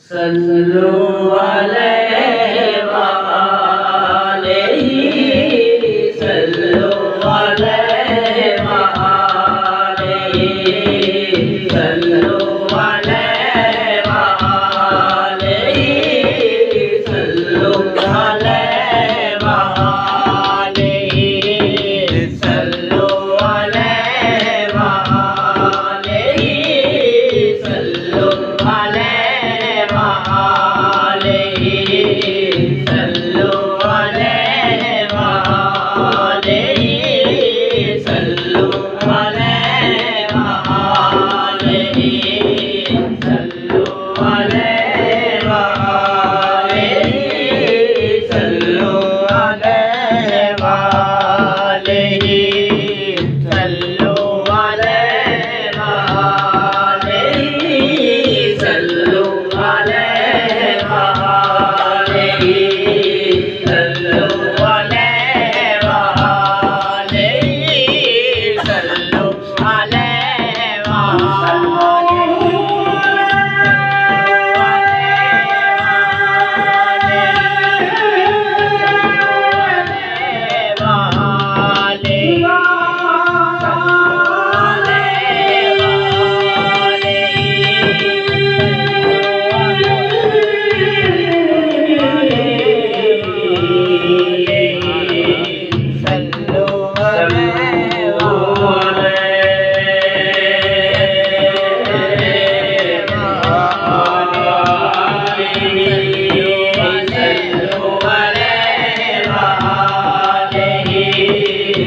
सल्लु अलैहि व आलिहि सल्लु अलैहि व आलिहि सल्लु अलैहि व आलिहि सल्लु अलैहि व आलिहि सल्लु अलैहि व आलिहि सल्लु अलैहि व आलिहि सल्लु अलैहि व आलिहि सल्लु अलैहि व आलिहि सल्लु अलैहि व आलिहि सल्लु अलैहि व आलिहि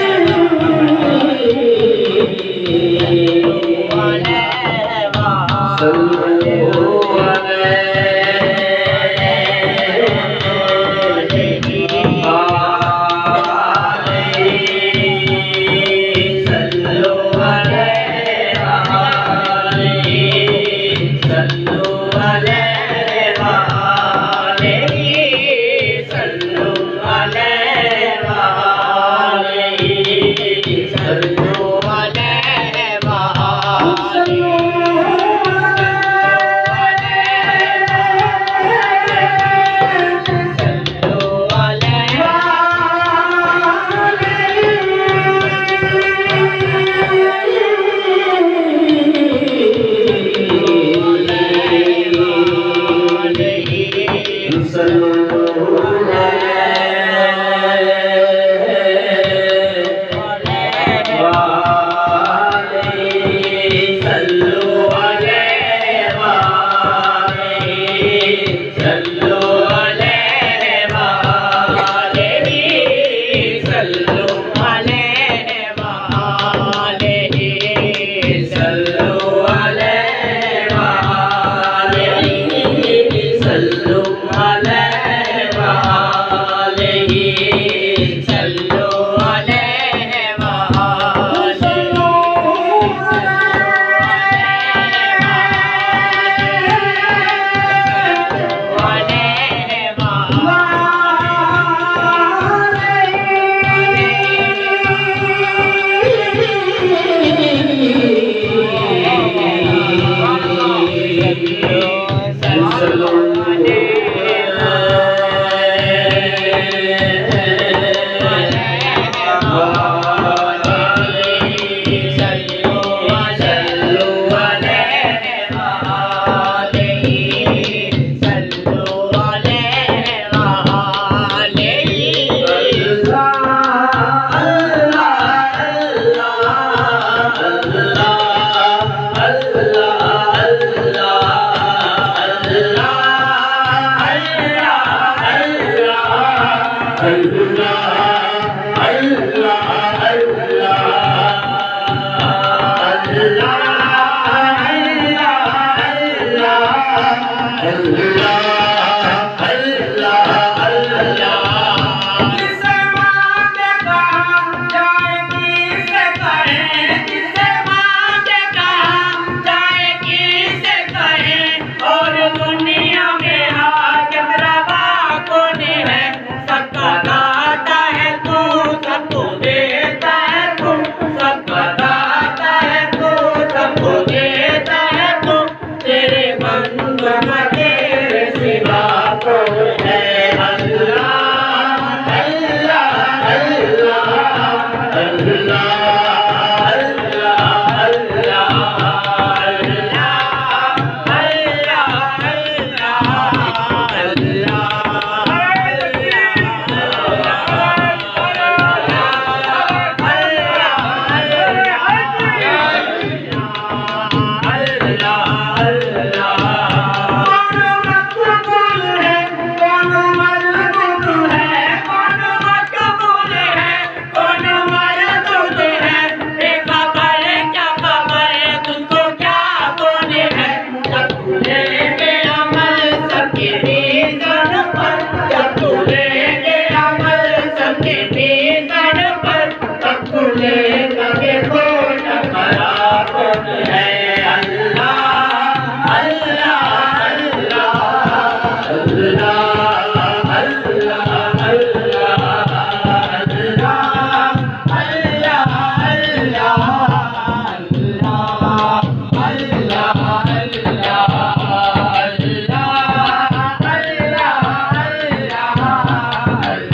सल्लु अलैहि व आलिहि सल्लु अलैहि व आलिहि सल्लु अलैहि व आलिहि सल्लु अलैहि व अल्लाह अल्लाह अल्लाह। जिसे मांगे कहाँ जाए किसे कहें, जिसे मांगे कहाँ जाए किसे कहें। और दुनिया में हाजत रवा कौन है, सबका दाता है तू, सबको देता है तू, सबका दाता है तू, सबको देता है तू। तेरे बंदों